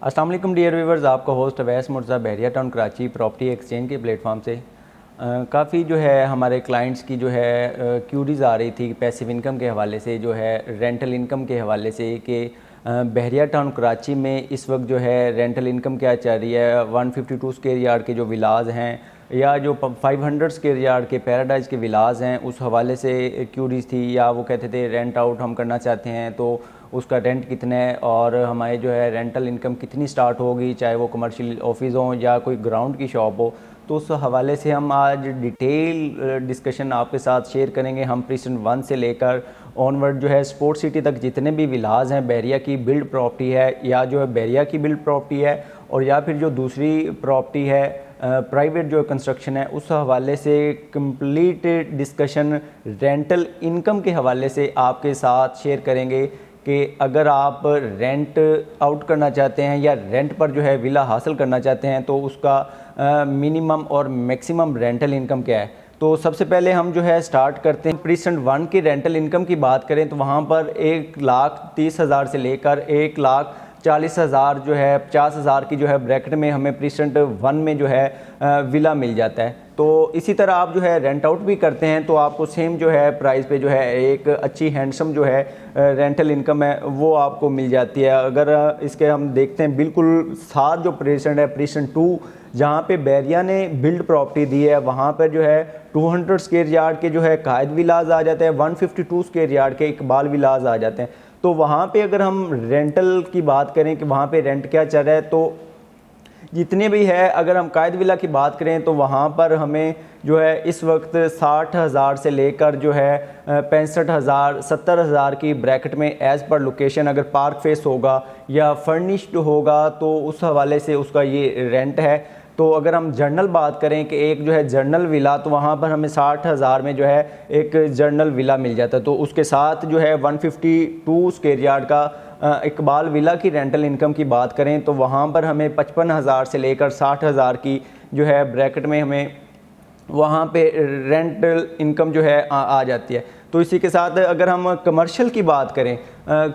अस्सलाम वालेकुम dear viewers, आपका होस्ट अवैस मुर्ज़ा बहरिया टाउन कराची प्रॉपर्टी एक्सचेंज के प्लेटफॉर्म से काफ़ी जो है हमारे क्लाइंट्स की जो है क्यूरीज़ आ रही थी पैसिव इनकम के हवाले से, जो है रेंटल इनकम के हवाले से कि बहरिया टाउन कराची में इस वक्त जो है रेंटल इनकम क्या चल रही है। 152 स्क्वायर यार्ड के जो विलाज हैं या जो 500 स्क्वायर यार्ड के पैराडाइज के विलाज हैं, उस हवाले से क्यूरीज थी, या वो कहते थे रेंट आउट हम करना चाहते हैं तो उसका रेंट कितना है और हमारे जो है रेंटल इनकम कितनी स्टार्ट होगी, चाहे वो कमर्शियल ऑफिस हो या कोई ग्राउंड की शॉप हो। तो उस हवाले से हम आज डिटेल डिस्कशन आपके साथ शेयर करेंगे। हम प्रीसेंट 1 से लेकर ऑनवर्ड जो है स्पोर्ट्स सिटी तक जितने भी विलाज हैं, बहरिया की बिल्ड प्रॉपर्टी है या जो है बहरिया की बिल्ड प्रॉपर्टी है और या फिर जो दूसरी प्रॉपर्टी है प्राइवेट जो कंस्ट्रक्शन है, उस हवाले से कंप्लीट डिस्कशन रेंटल इनकम के हवाले से आपके साथ शेयर करेंगे कि अगर आप रेंट आउट करना चाहते हैं या रेंट पर जो है विला हासिल करना चाहते हैं तो उसका मिनिमम और मैक्सिमम रेंटल इनकम क्या है। तो सबसे पहले हम जो है स्टार्ट करते हैं। प्रीसेंट 1 की रेंटल इनकम की बात करें तो वहाँ पर 1,30,000 से लेकर 1,40,000 जो है 50,000 की जो है ब्रैकेट में हमें प्रीसेंट 1 में जो है विला मिल जाता है। तो इसी तरह आप जो है रेंट आउट भी करते हैं तो आपको सेम जो है प्राइस पे जो है एक अच्छी हैंडसम जो है रेंटल इनकम है वो आपको मिल जाती है। अगर इसके हम देखते हैं बिल्कुल साथ जो प्रीसेंट है, प्रीसेंट 2 जहाँ पे बहरिया ने बिल्ड प्रॉपर्टी दी है, वहाँ पर जो है 200 स्क्वायर यार्ड के जो है कायद विलाज आ जाते हैं, 152 स्क्वायर यार्ड के इकबाल विलाज आ जाते हैं। तो वहाँ पे अगर हम रेंटल की बात करें कि वहाँ पे रेंट क्या चल रहा है, तो जितने भी है, अगर हम कायद विला की बात करें तो वहाँ पर हमें जो है इस वक्त 60,000 से लेकर जो है 65,000 70,000 की ब्रैकेट में एज़ पर लोकेशन, अगर पार्क फेस होगा या फर्निश्ड होगा तो उस हवाले से उसका ये रेंट है। तो अगर हम जर्नल बात करें कि एक जो है जर्नल विला, तो वहाँ पर हमें 60,000 में जो है एक जर्नल विला मिल जाता है। तो उसके साथ जो है 152 स्क्वायर यार्ड का इकबाल विला की रेंटल इनकम की बात करें तो वहाँ पर हमें 55,000 से लेकर 60,000 की जो है ब्रैकेट में हमें वहाँ पे रेंटल इनकम जो है आ जाती है। तो इसी के साथ अगर हम कमर्शियल की बात करें,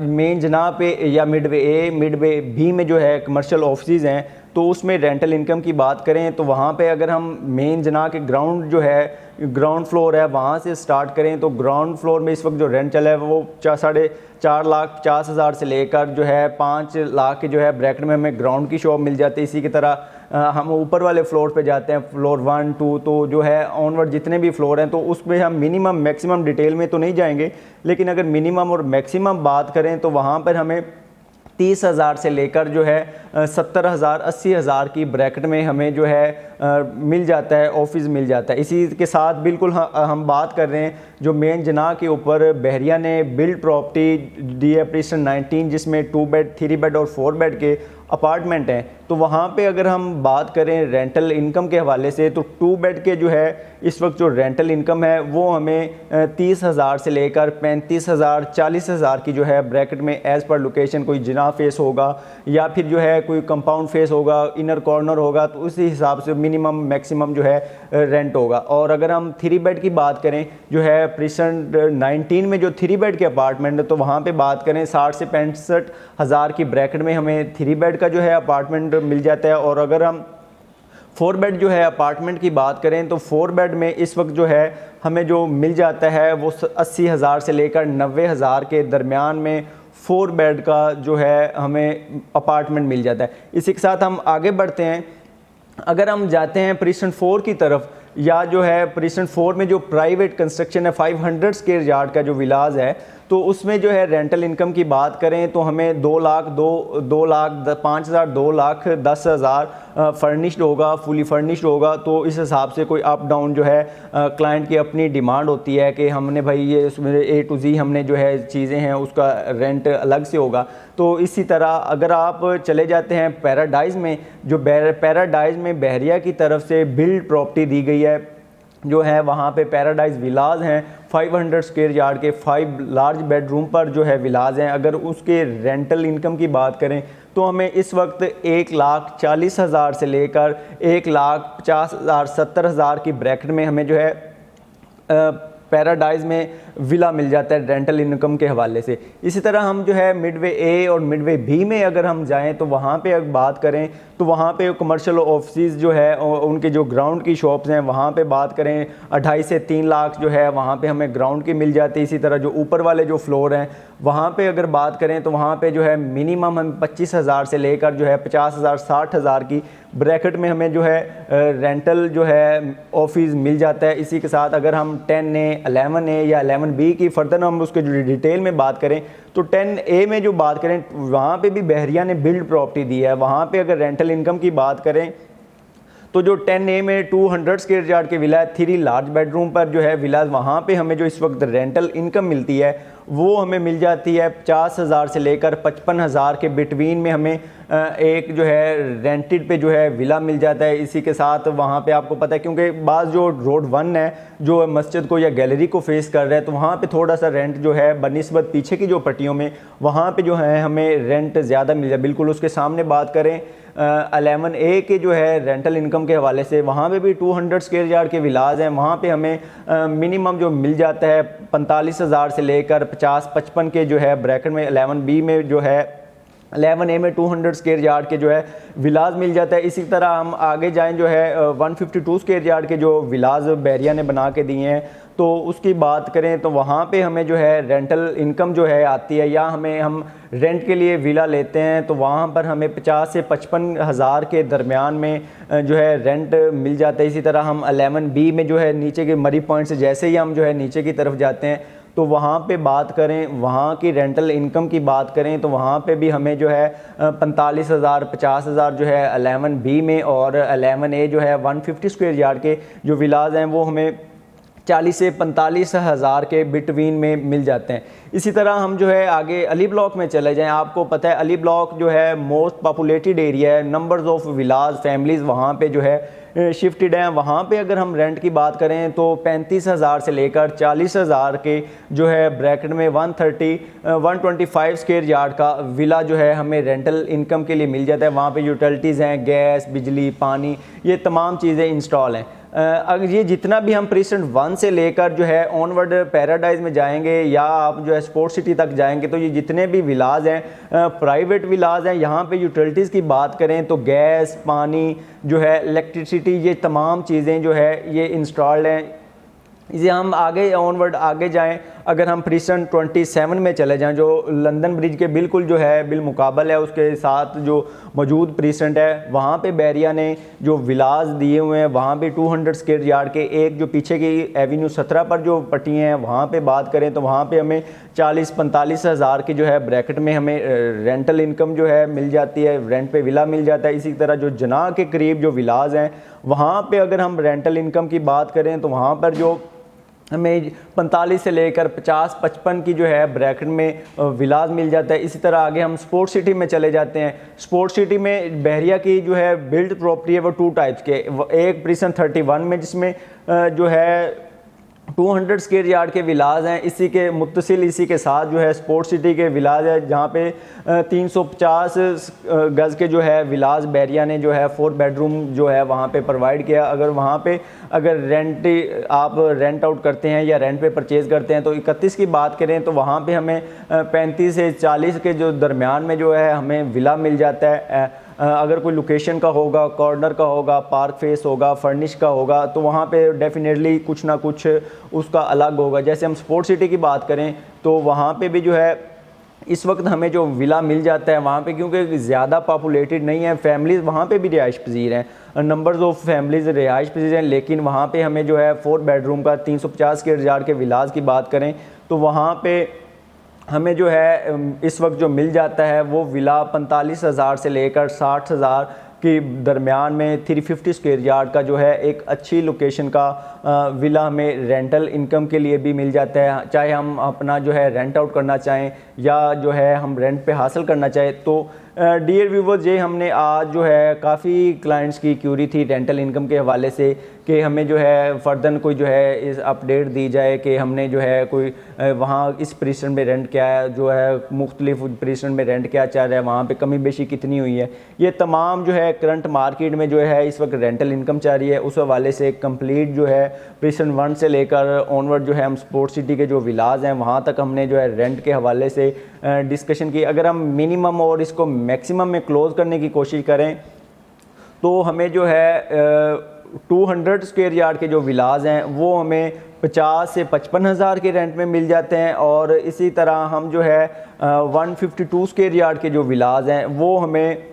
मेन जना पे या मिडवे ए मिडवे बी में जो है कमर्शियल ऑफिस हैं, तो उसमें रेंटल इनकम की बात करें तो वहाँ पे अगर हम मेन जना के ग्राउंड जो है ग्राउंड फ्लोर है वहाँ से स्टार्ट करें तो ग्राउंड फ्लोर में इस वक्त जो रेंट चला है वो 4,50,000 से लेकर जो है 5 लाख की जो है ब्रैकेट में हमें ग्राउंड की शॉप मिल जाती है। इसी की तरह हम ऊपर वाले फ्लोर पे जाते हैं, फ्लोर 1 2, तो जो है ऑनवर्ड जितने भी फ्लोर हैं तो उसमें हम मिनिमम मैक्सिमम डिटेल में तो नहीं जाएंगे, लेकिन अगर मिनिमम और मैक्सिमम बात करें तो वहाँ पर हमें 30,000 से लेकर जो है 70,000 80,000 की ब्रैकेट में हमें जो है मिल जाता है, ऑफिस मिल जाता है। इसी के साथ बिल्कुल हम बात कर रहे हैं जो मेन जना के ऊपर बहरिया ने बिल्ड प्रॉपर्टी दी है प्रीसेंट 19, जिसमें 2 बेड 3 बेड और 4 बेड के अपार्टमेंट हैं। तो वहाँ पे अगर हम बात करें रेंटल इनकम के हवाले से तो 2 बेड के जो है इस वक्त जो रेंटल इनकम है वो हमें 30,000 से लेकर 35,000 40,000 की जो है ब्रैकेट में एज़ पर लोकेशन, कोई जिना फेस होगा या फिर जो है कोई कंपाउंड फेस होगा, इनर कॉर्नर होगा, तो उसी हिसाब से मिनिमम मैक्सिमम जो है रेंट होगा। और अगर हम 3 बेड की बात करें जो है प्रीसेंट 19 में जो 3 बेड के अपार्टमेंट है तो वहाँ पे बात करें 60 से 65,000 की ब्रैकेट में हमें 3 बेड का जो है अपार्टमेंट मिल जाता है। और अगर हम 4 बेड जो है अपार्टमेंट की बात करें तो 4 बेड में इस वक्त जो है हमें जो मिल जाता है वो 80,000 से लेकर 90,000 के दरमियान में 4 बेड का जो है हमें अपार्टमेंट मिल जाता है। इसी के साथ हम आगे बढ़ते हैं। अगर हम जाते हैं प्रीसेंट 4 की तरफ, या जो है प्रीसेंट 4 में जो प्राइवेट कंस्ट्रक्शन है 500 स्क्वायर यार्ड का जो विलाज है, तो उसमें जो है रेंटल इनकम की बात करें तो हमें 2,05,000 2,10,000 फर्निश्ड होगा, फुली फर्निश्ड होगा। तो इस हिसाब से कोई अप डाउन जो है क्लाइंट की अपनी डिमांड होती है कि हमने भाई ये उसमें A to Z हमने जो है चीज़ें हैं उसका रेंट अलग से होगा। तो इसी तरह अगर आप चले जाते हैं पैराडाइज़ में, जो पैराडाइज़ में बहरिया की तरफ से बिल्ड प्रॉपर्टी दी गई है जो है, वहाँ पे पैराडाइज़ विलाज हैं 500 स्क्वायर यार्ड के 5 लार्ज बेडरूम पर जो है विलाज हैं। अगर उसके रेंटल इनकम की बात करें तो हमें इस वक्त 1,40,000 से लेकर 1,50,000 70,000 की ब्रैकेट में हमें जो है पैराडाइज़ में विला मिल जाता है रेंटल इनकम के हवाले से। इसी तरह हम जो है मिडवे ए और मिडवे बी में अगर हम जाएं तो वहाँ पे अगर बात करें तो वहाँ पे कमर्शियल ऑफिस जो है उनके जो ग्राउंड की शॉप्स हैं वहाँ पे बात करें 2.5 से 3 लाख जो है वहाँ पे हमें ग्राउंड की मिल जाती है। इसी तरह जो ऊपर वाले जो फ्लोर हैं वहाँ पे अगर बात करें तो वहाँ पे जो है मिनिमम हम 25,000 से लेकर जो है 50,000 60,000 की ब्रैकेट में हमें जो है रेंटल जो है ऑफिस मिल जाता है। इसी के साथ अगर हम 10A 11A या 11B की फर्दर हम उसके जो डिटेल में बात करें तो 10A में जो बात करें वहाँ पे भी बहरिया ने बिल्ड प्रॉपर्टी दी है। वहाँ पे अगर रेंटल इनकम की बात करें तो जो 10A में 200 स्क्वायर यार्ड के विला है 3 लार्ज बेडरूम पर जो है विला, वहाँ पे हमें जो इस वक्त रेंटल इनकम मिलती है वो हमें मिल जाती है 50,000 से लेकर 55,000 के बिटवीन में हमें एक जो है रेंटेड पे जो है विला मिल जाता है। इसी के साथ वहाँ पे आपको पता है क्योंकि बाज़ जो रोड 1 है जो मस्जिद को या गैलरी को फेस कर रहे हैं तो वहाँ पे थोड़ा सा रेंट जो है बनिस्बत पीछे की जो पट्टियों में वहाँ पे जो है हमें रेंट ज़्यादा मिल जाए। बिल्कुल उसके सामने बात करें 11A के जो है रेंटल इनकम के हवाले से वहाँ पे भी 200 स्क्वायर यार्ड के विलाज हैं। वहाँ पे हमें मिनिमम जो मिल जाता है 45,000 से लेकर 50-55 के जो है ब्रैकेट में 11B में जो है 11A में 200 स्क्वायर यार्ड के जो है विलाज मिल जाता है। इसी तरह हम आगे जाएं जो है 152 स्क्वायर यार्ड के जो विलाज बहरिया ने बना के दिए हैं तो उसकी बात करें तो वहाँ पे हमें जो है रेंटल इनकम जो है आती है या हम रेंट के लिए विला लेते हैं तो वहाँ पर हमें 50 से 55,000 के दरमियान में जो है रेंट मिल जाता है। इसी तरह हम 11B में जो है नीचे के मरी पॉइंट से जैसे ही हम जो है नीचे की तरफ जाते हैं तो वहाँ पे बात करें वहाँ की रेंटल इनकम की बात करें तो वहाँ पे भी हमें जो है 45,000 50,000 जो है 11B में और 11A जो है 150 स्क्वायर यार्ड के जो विलाज हैं वो हमें 40 से 45,000 के बिटवीन में मिल जाते हैं। इसी तरह हम जो है आगे अली ब्लॉक में चले जाएं। आपको पता है अली ब्लॉक जो है मोस्ट पॉपुलेटेड एरिया है, नंबर्स ऑफ विलाज फैमिलीज़ वहाँ पे जो है शिफ्टेड हैं। वहाँ पे अगर हम रेंट की बात करें तो 35,000 से लेकर 40,000 के जो है ब्रैकेट में 125 स्क्वायर यार्ड का विला जो है हमें रेंटल इनकम के लिए मिल जाता है। वहाँ पे यूटिलिटीज़ हैं, गैस, बिजली, पानी, ये तमाम चीज़ें इंस्टॉल हैं। अगर ये जितना भी हम प्रीसेंट 1 से लेकर जो है ऑनवर्ड पैराडाइज में जाएंगे या आप जो है स्पोर्ट्स सिटी तक जाएंगे तो ये जितने भी विलाज हैं प्राइवेट विलाज हैं, यहाँ पे यूटिलिटीज़ की बात करें तो गैस, पानी जो है, इलेक्ट्रिसिटी, ये तमाम चीज़ें जो है ये इंस्टॉल्ड हैं। इसे हम आगे ऑनवर्ड आगे जाएं, अगर हम प्रीसेंट 27 में चले जाएं जो लंदन ब्रिज के बिल्कुल जो है बिलमुकाबल है उसके साथ जो मौजूद प्रीसेंट है वहाँ पे बहरिया ने जो विलाज दिए हुए हैं वहाँ पे 200 स्क्वायर यार्ड के एक जो पीछे की एवेन्यू 17 पर जो पट्टियाँ हैं वहाँ पे बात करें तो वहाँ पे हमें 40-45,000 की जो है ब्रैकेट में हमें रेंटल इनकम जो है मिल जाती है, रेंट पे विला मिल जाता है। इसी तरह जो जना के करीब जो विलाज हैं वहाँ पे अगर हम रेंटल इनकम की बात करें तो वहाँ पर जो हमें 45 से लेकर 50-55 की जो है ब्रैकेट में विलाज मिल जाता है। इसी तरह आगे हम स्पोर्ट्स सिटी में चले जाते हैं। स्पोर्ट्स सिटी में बहरिया की जो है बिल्ड प्रॉपर्टी है वो 2 टाइप्स के, एक प्रीसेंट 31 में जिसमें जो है 200 स्क्वायर यार्ड के विलाज हैं। इसी के मुत्तसिल इसी के साथ जो है स्पोर्ट्स सिटी के विलाज है जहाँ पे 350 गज़ के जो है विलाज बहरिया ने जो है 4 बेडरूम जो है वहाँ पे प्रोवाइड किया। अगर वहाँ पे अगर आप रेंट आउट करते हैं या रेंट पे परचेज़ करते हैं तो 31 की बात करें तो वहाँ पे हमें 35 से 40 के जो दरमियान में जो है हमें विला मिल जाता है। अगर कोई लोकेशन का होगा, कॉर्नर का होगा, पार्क फेस होगा, फर्निश का होगा तो वहाँ पे डेफिनेटली कुछ ना कुछ उसका अलग होगा। जैसे हम स्पोर्ट्स सिटी की बात करें तो वहाँ पे भी जो है इस वक्त हमें जो विला मिल जाता है वहाँ पे क्योंकि ज़्यादा पॉपुलेटेड नहीं है, फैमिलीज़ वहाँ पे भी रिहाइश पजीर हैं, नंबर्स ऑफ फैमिलीज़ रिहाइश पजीर हैं, लेकिन वहाँ पे हमें जो है 4 बेडरूम का 350 स्क्वायर यार्ड के विलाज की बात करें तो वहाँ पे हमें जो है इस वक्त जो मिल जाता है वो विला 45,000 से लेकर 60,000 के दरमियान में 350 स्क्वायर यार्ड का जो है एक अच्छी लोकेशन का विला हमें रेंटल इनकम के लिए भी मिल जाता है। चाहे हम अपना जो है रेंट आउट करना चाहें या जो है हम रेंट पे हासिल करना चाहें तो डियर व्यूवर्स, ये हमने आज जो है काफ़ी क्लाइंट्स की क्यूरी थी रेंटल इनकम के हवाले से कि हमें जो है फर्दर कोई जो है इस अपडेट दी जाए कि हमने जो है कोई वहाँ इस प्रीसेंट में रेंट क्या है, जो है मुख्तलिफ प्रीसेंट में रेंट क्या चल रहा है, वहाँ पे कमी बेशी कितनी हुई है। ये तमाम जो है करंट मार्केट में जो है इस वक्त रेंटल इनकम चल रही है, उस हवाले से कंप्लीट जो है प्रीसेंट 1 से लेकर ऑनवर्ड जो है हम स्पोर्ट्स सिटी के जो विलाज हैं वहाँ तक हमने जो है रेंट के हवाले से डिस्कशन की। अगर हम मिनिमम और इसको मैक्सिमम में क्लोज़ करने की कोशिश करें तो हमें जो है 200 स्क्वायर यार्ड के जो विलाज हैं वो हमें 50 से 55 हज़ार के रेंट में मिल जाते हैं, और इसी तरह हम जो है 152 स्क्वायर यार्ड के जो विलाज हैं वो हमें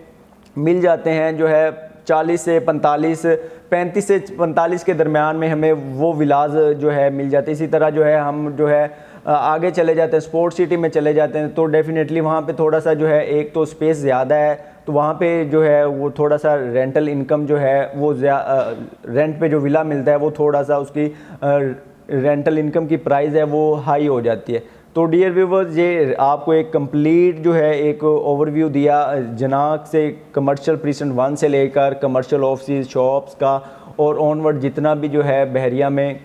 मिल जाते हैं जो है 40 से 35 से 45 के दरमियान में हमें वो विलाज जो है मिल जाते हैं। इसी तरह जो है हम जो है आगे चले जाते हैं, स्पोर्ट्स सिटी में चले जाते हैं, तो डेफिनेटली वहाँ पे थोड़ा सा जो है एक तो स्पेस ज़्यादा है, तो वहाँ पे जो है वो थोड़ा सा रेंटल इनकम जो है वो रेंट पे जो विला मिलता है वो थोड़ा सा उसकी रेंटल इनकम की प्राइस है वो हाई हो जाती है। तो डियर व्यूवर्स, ये आपको एक कंप्लीट जो है एक ओवरव्यू दिया जनाक से कमर्शियल प्रीसेंट 1 से लेकर कमर्शियल ऑफिस शॉप्स का और ऑनवर्ड जितना भी जो है बहरिया में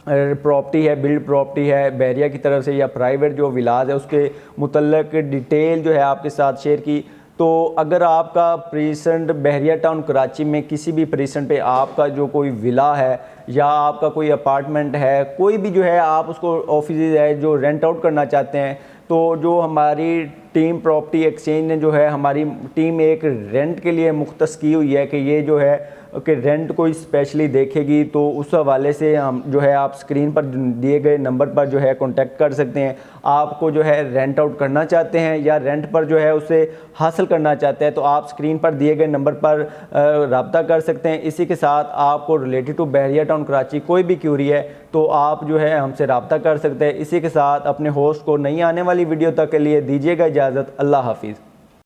प्रॉपर्टी है, बिल्ड प्रॉपर्टी है बहरिया की तरफ से या प्राइवेट जो विलाज है उसके मुतल्लक डिटेल जो है आपके साथ शेयर की। तो अगर आपका प्रीसेंट बहरिया टाउन कराची में किसी भी प्रीसेंट पे आपका जो कोई विला है या आपका कोई अपार्टमेंट है, कोई भी जो है आप उसको ऑफिस है जो रेंट आउट करना चाहते हैं, तो जो हमारी टीम प्रॉपर्टी एक्सचेंज ने जो है हमारी टीम एक रेंट के लिए मुख्तस की हुई है कि ये जो है कि रेंट को स्पेशली देखेगी। तो उस हवाले से हम जो है आप स्क्रीन पर दिए गए नंबर पर जो है कांटेक्ट कर सकते हैं। आपको जो है रेंट आउट करना चाहते हैं या रेंट पर जो है उसे हासिल करना चाहते हैं तो आप स्क्रीन पर दिए गए नंबर पर रब्ता कर सकते हैं। इसी के साथ आपको रिलेटेड टू बहरिया टाउन कराची कोई भी क्यूरी है तो आप जो है हमसे रब्ता कर सकते हैं। इसी के साथ अपने होस्ट को नई आने वाली वीडियो तक के लिए दीजिएगा इजाज़त। अल्लाह हाफिज़।